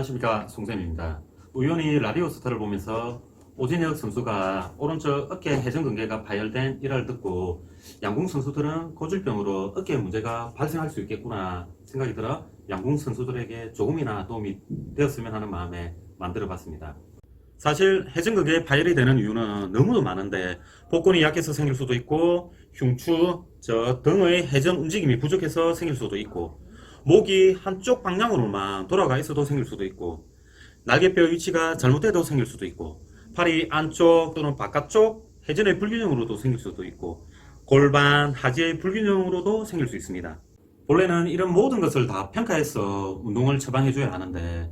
안녕하십니까, 송쌤입니다. 우연히 라디오 스타를 보면서 오진혁 선수가 오른쪽 어깨 회전근개가 파열된 일화를 듣고 양궁 선수들은 고질병으로 어깨에 문제가 발생할 수 있겠구나 생각이 들어 양궁 선수들에게 조금이나 도움이 되었으면 하는 마음에 만들어 봤습니다. 사실 회전근개 파열이 되는 이유는 너무도 많은데 복근이 약해서 생길 수도 있고 흉추, 등의 회전 움직임이 부족해서 생길 수도 있고 목이 한쪽 방향으로만 돌아가 있어도 생길 수도 있고 날개뼈 위치가 잘못돼도 생길 수도 있고 팔이 안쪽 또는 바깥쪽 회전의 불균형으로도 생길 수도 있고 골반, 하지의 불균형으로도 생길 수 있습니다. 본래는 이런 모든 것을 다 평가해서 운동을 처방해줘야 하는데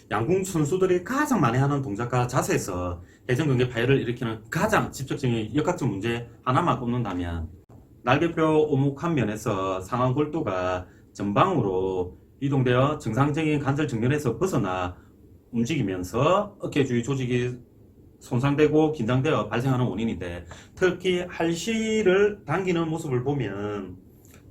양궁 선수들이 가장 많이 하는 동작과 자세에서 회전근개 파열을 일으키는 가장 직접적인 역학적 문제 하나만 꼽는다면 날개뼈 오목한 면에서 상완 골두가 전방으로 이동되어 정상적인 관절 정면에서 벗어나 움직이면서 어깨 주위 조직이 손상되고 긴장되어 발생하는 원인인데 특히 할시를 당기는 모습을 보면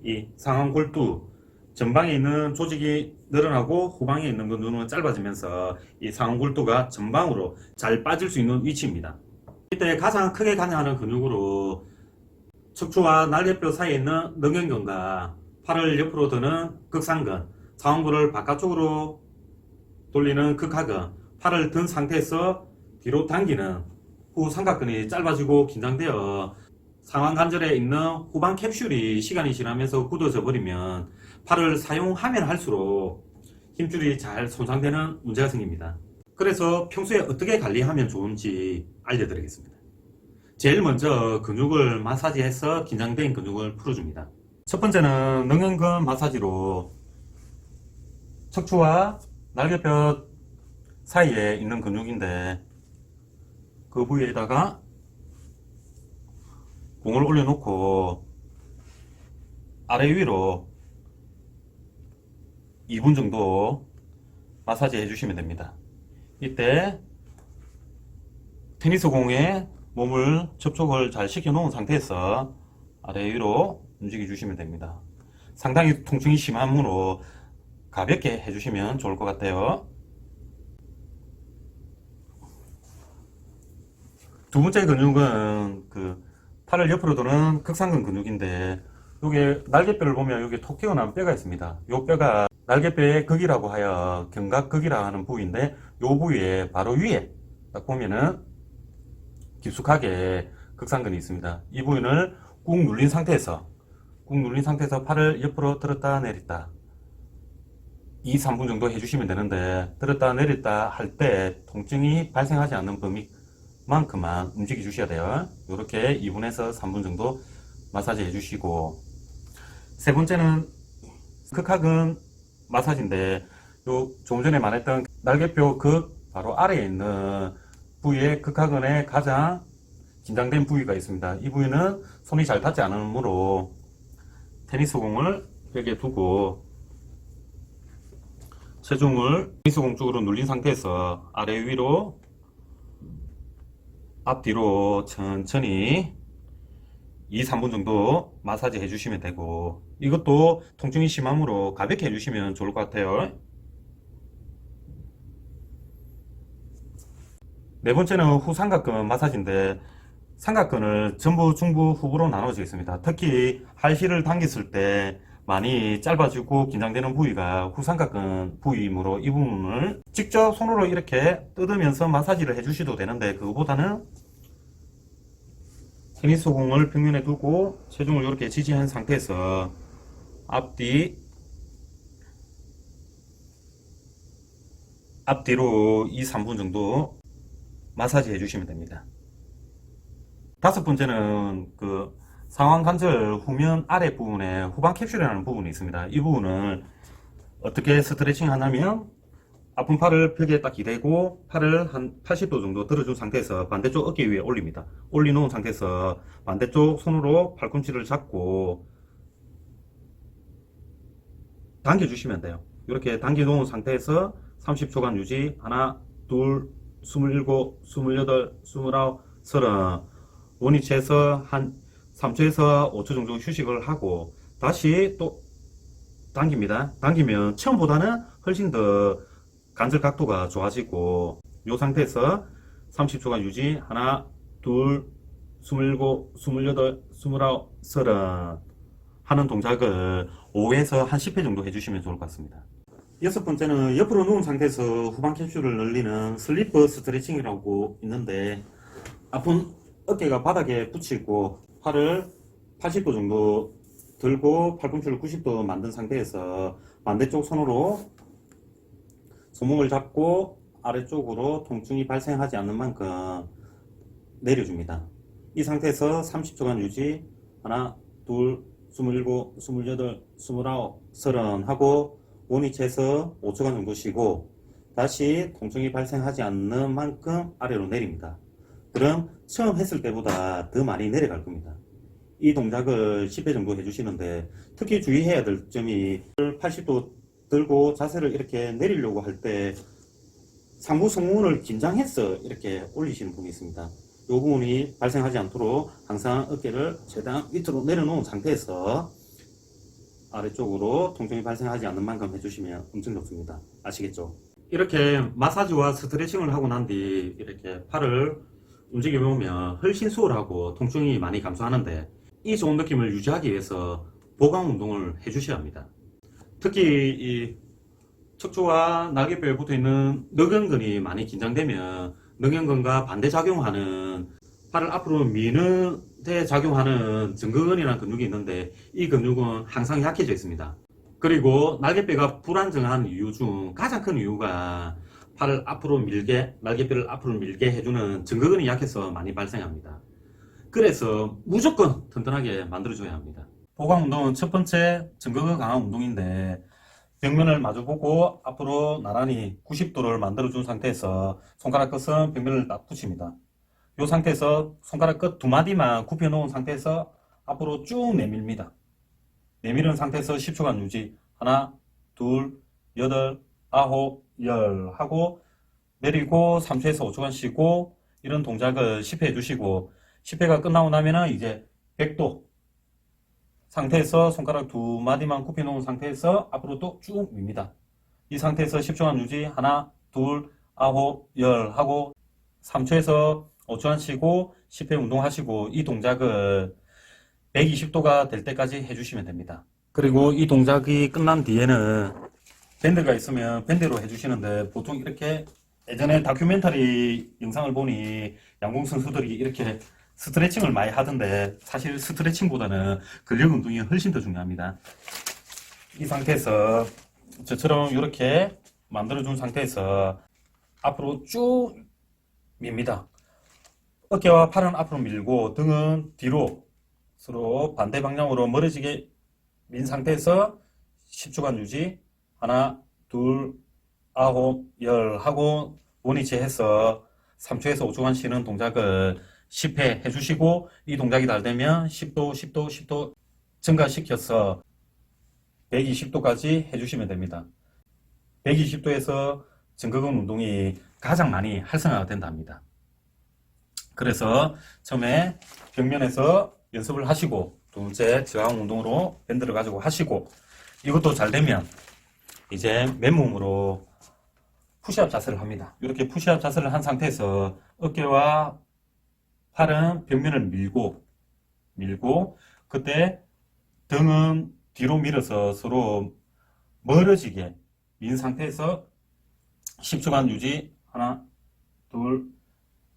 이 상완 골두 전방에 있는 조직이 늘어나고 후방에 있는 근육은 짧아지면서 이 상완 골두가 전방으로 잘 빠질 수 있는 위치입니다. 이때 가장 크게 관여하는 근육으로 척추와 날개뼈 사이에 있는 능형근과 팔을 옆으로 드는 극상근, 상완골을 바깥쪽으로 돌리는 극하근, 팔을 든 상태에서 뒤로 당기는 후삼각근이 짧아지고 긴장되어 상완관절에 있는 후방 캡슐이 시간이 지나면서 굳어져 버리면 팔을 사용하면 할수록 힘줄이 잘 손상되는 문제가 생깁니다. 그래서 평소에 어떻게 관리하면 좋은지 알려드리겠습니다. 제일 먼저 근육을 마사지해서 긴장된 근육을 풀어줍니다. 첫 번째는 능형근 마사지로 척추와 날개뼈 사이에 있는 근육인데 그 부위에다가 공을 올려놓고 아래 위로 2분 정도 마사지 해주시면 됩니다. 이때 테니스 공에 몸을 접촉을 잘 시켜 놓은 상태에서 아래 위로 움직여 주시면 됩니다. 상당히 통증이 심하므로 가볍게 해주시면 좋을 것 같아요. 두 번째 근육은 팔을 옆으로 드는 극상근 근육인데 여기 날개뼈를 보면 여기 톡 튀어나온 뼈가 있습니다. 이 뼈가 날개뼈의 극이라고 하여 견갑극이라 하는 부위인데 이 부위에 바로 위에 딱 보면은 깊숙하게 극상근이 있습니다. 이 부위를 꾹 눌린 상태에서 팔을 옆으로 들었다 내렸다 2, 3분 정도 해주시면 되는데 들었다 내렸다 할 때 통증이 발생하지 않는 범위만큼만 움직여 주셔야 돼요. 이렇게 2분에서 3분 정도 마사지 해주시고 세 번째는 극하근 마사지인데 요 조금 전에 말했던 날개뼈 극 바로 아래에 있는 부위에 극하근의 가장 긴장된 부위가 있습니다. 이 부위는 손이 잘 닿지 않으므로 테니스 공을 벽에 두고 체중을 테니스 공 쪽으로 눌린 상태에서 아래 위로 앞뒤로 천천히 2, 3분 정도 마사지 해주시면 되고 이것도 통증이 심하므로 가볍게 해주시면 좋을 것 같아요. 네 번째는 후삼각근 마사지인데 삼각근을 전부, 중부, 후부로 나눠지겠습니다. 특히 할시를 당겼을 때 많이 짧아지고 긴장되는 부위가 후삼각근 부위이므로 이 부분을 직접 손으로 이렇게 뜯으면서 마사지를 해주셔도 되는데 그거보다는 테니스 공을 벽면에 두고 체중을 이렇게 지지한 상태에서 앞뒤로 2, 3분 정도 마사지 해주시면 됩니다. 다섯 번째는 상완관절 후면 아래 부분에 후방 캡슐이라는 부분이 있습니다. 이 부분을 어떻게 스트레칭 하냐면 아픈 팔을 벽에 딱 기대고 팔을 한 80도 정도 들어준 상태에서 반대쪽 어깨 위에 올립니다. 올려놓은 상태에서 반대쪽 손으로 팔꿈치를 잡고 당겨주시면 돼요. 이렇게 당겨놓은 상태에서 30초간 유지 하나, 둘, 27, 28, 29, 30 원위치에서 한 3초에서 5초 정도 휴식을 하고 다시 또 당깁니다. 당기면 처음보다는 훨씬 더 관절 각도가 좋아지고 이 상태에서 30초간 유지. 하나, 둘, 27, 28, 29, 30 하는 동작을 5에서 한 10회 정도 해주시면 좋을 것 같습니다. 여섯 번째는 옆으로 누운 상태에서 후방 캡슐을 늘리는 슬리퍼 스트레칭이라고 있는데, 아픈 어깨가 바닥에 붙이고 팔을 80도 정도 들고 팔꿈치를 90도 만든 상태에서 반대쪽 손으로 손목을 잡고 아래쪽으로 통증이 발생하지 않는 만큼 내려줍니다. 이 상태에서 30초간 유지. 하나, 둘, 27, 28, 29, 30 하고 원위치에서 5초간 정도 쉬고 다시 통증이 발생하지 않는 만큼 아래로 내립니다. 그럼 처음 했을 때보다 더 많이 내려갈 겁니다. 이 동작을 10회 정도 해주시는데, 특히 주의해야 될 점이 80도 들고 자세를 이렇게 내리려고 할 때 상부 승모근을 긴장해서 이렇게 올리시는 분이 있습니다. 이 부분이 발생하지 않도록 항상 어깨를 최대한 밑으로 내려놓은 상태에서 아래쪽으로 통증이 발생하지 않는 만큼 해주시면 엄청 좋습니다. 아시겠죠? 이렇게 마사지와 스트레칭을 하고 난 뒤 이렇게 팔을 움직여 보면 훨씬 수월하고 통증이 많이 감소하는데, 이 좋은 느낌을 유지하기 위해서 보강 운동을 해주셔야 합니다. 특히 이 척추와 날개뼈에 붙어있는 늑연근이 많이 긴장되면 늑연근과 반대작용하는, 팔을 앞으로 미는 데 작용하는 증거근이라는 근육이 있는데, 이 근육은 항상 약해져 있습니다. 그리고 날개뼈가 불안정한 이유 중 가장 큰 이유가 팔을 앞으로 밀게, 날개뼈를 앞으로 밀게 해주는 증거근이 약해서 많이 발생합니다. 그래서 무조건 튼튼하게 만들어줘야 합니다. 보강 운동은 첫 번째 증거근 강화 운동인데, 벽면을 마주보고 앞으로 나란히 90도를 만들어준 상태에서 손가락 끝은 벽면을 딱 붙입니다. 이 상태에서 손가락 끝 두 마디만 굽혀 놓은 상태에서 앞으로 쭉 내밀니다. 내미는 상태에서 10초간 유지. 하나, 둘, 8, 9, 10 하고 내리고 3초에서 5초간 쉬고, 이런 동작을 10회 해주시고, 10회가 끝나고 나면은 이제 100도 상태에서 손가락 두 마디만 굽혀 놓은 상태에서 앞으로 또 쭉 밉니다. 이 상태에서 10초간 유지. 하나, 둘, 9, 10 하고 3초에서 5초간 쉬고 10회 운동하시고, 이 동작을 120도가 될 때까지 해주시면 됩니다. 그리고 이 동작이 끝난 뒤에는 밴드가 있으면 밴드로 해주시는데, 보통 이렇게 예전에 다큐멘터리 영상을 보니 양궁 선수들이 이렇게 스트레칭을 많이 하던데, 사실 스트레칭보다는 근력 운동이 훨씬 더 중요합니다. 이 상태에서 저처럼 이렇게 만들어준 상태에서 앞으로 쭉 밉니다. 어깨와 팔은 앞으로 밀고 등은 뒤로 서로 반대 방향으로 멀어지게 민 상태에서 10초간 유지. 하나, 둘, 9, 10 하고 원위치 해서 3초에서 5초간 쉬는 동작을 10회 해주시고, 이 동작이 다 되면 10도, 10도, 10도 증가시켜서 120도까지 해주시면 됩니다. 120도에서 증거근 운동이 가장 많이 활성화가 된답니다. 그래서 처음에 벽면에서 연습을 하시고, 두 번째 저항 운동으로 밴드를 가지고 하시고, 이것도 잘 되면 이제 맨몸으로 푸시업 자세를 합니다. 이렇게 푸시업 자세를 한 상태에서 어깨와 팔은 벽면을 밀고 그때 등은 뒤로 밀어서 서로 멀어지게 민 상태에서 10초간 유지. 하나, 둘,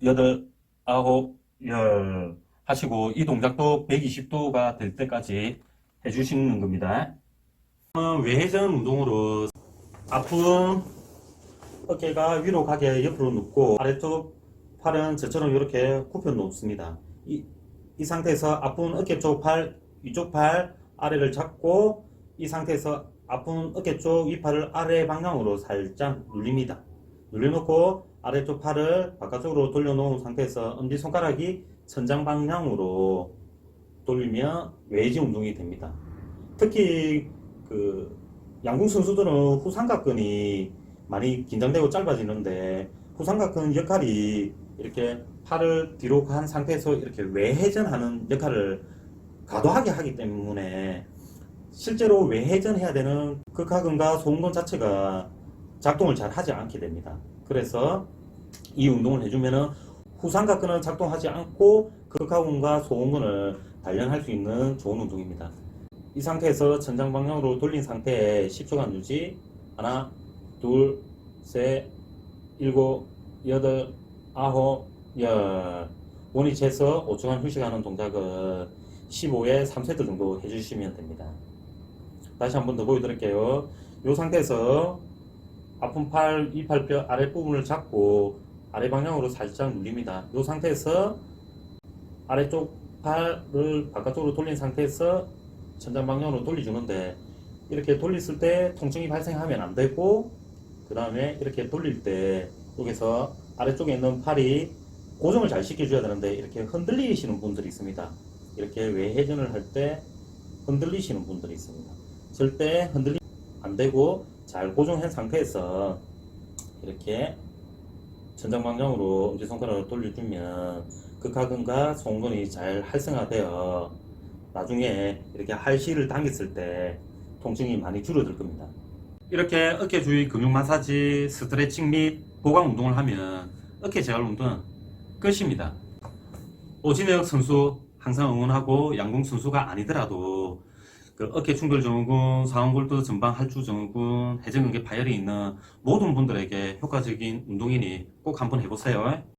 8, 9, 10 하시고, 이 동작도 120도가 될 때까지 해주시는 겁니다. 외회전 운동으로 아픈 어깨가 위로 가게 옆으로 눕고, 아래쪽 팔은 저처럼 이렇게 굽혀 놓습니다. 이 상태에서 아픈 어깨 쪽 팔, 위쪽 팔 아래를 잡고, 이 상태에서 아픈 어깨 쪽 윗팔을 아래 방향으로 살짝 눌립니다. 눌려놓고 아래쪽 팔을 바깥쪽으로 돌려놓은 상태에서 엄지손가락이 천장 방향으로 돌리면 외지 운동이 됩니다. 특히 양궁 선수들은 후삼각근이 많이 긴장되고 짧아지는데, 후삼각근 역할이 이렇게 팔을 뒤로 간 상태에서 이렇게 외회전하는 역할을 과도하게 하기 때문에, 실제로 외회전해야 되는 극하근과 소음근 자체가 작동을 잘 하지 않게 됩니다. 그래서 이 운동을 해주면은 후삼각근은 작동하지 않고 극하근과 소음근을 단련할 수 있는 좋은 운동입니다. 이 상태에서 천장 방향으로 돌린 상태에 10초간 유지. 하나, 둘, 셋, 일곱, 여덟, 아홉, 열. 원위 재서 5초간 휴식하는 동작을 15에 3세트 정도 해주시면 됩니다. 다시 한 번 더 보여드릴게요. 이 상태에서 아픈 팔, 이팔뼈 아랫부분을 잡고 아래 방향으로 살짝 눌립니다. 이 상태에서 아래쪽 팔을 바깥쪽으로 돌린 상태에서 천장 방향으로 돌려주는데, 이렇게 돌렸을 때 통증이 발생하면 안 되고, 그 다음에 이렇게 돌릴 때 여기서 아래쪽에 있는 팔이 고정을 잘 시켜줘야 되는데 이렇게 흔들리시는 분들이 있습니다. 이렇게 외회전을 할 때 흔들리시는 분들이 있습니다. 절대 흔들리면 안 되고 잘 고정한 상태에서 이렇게 천장 방향으로 엄지손가락을 돌려주면 극하근과 소음근이 잘 활성화되어 나중에 이렇게 할시를 당겼을 때 통증이 많이 줄어들 겁니다. 이렇게 어깨 주위 근육 마사지, 스트레칭 및 보강 운동을 하면 어깨 재활 운동은 끝입니다. 오진혁 선수 항상 응원하고, 양궁 선수가 아니더라도 그 어깨 충돌 증후군, 상완골두 전방 할주 증후군, 해전근개 파열이 있는 모든 분들에게 효과적인 운동이니 꼭 한번 해보세요.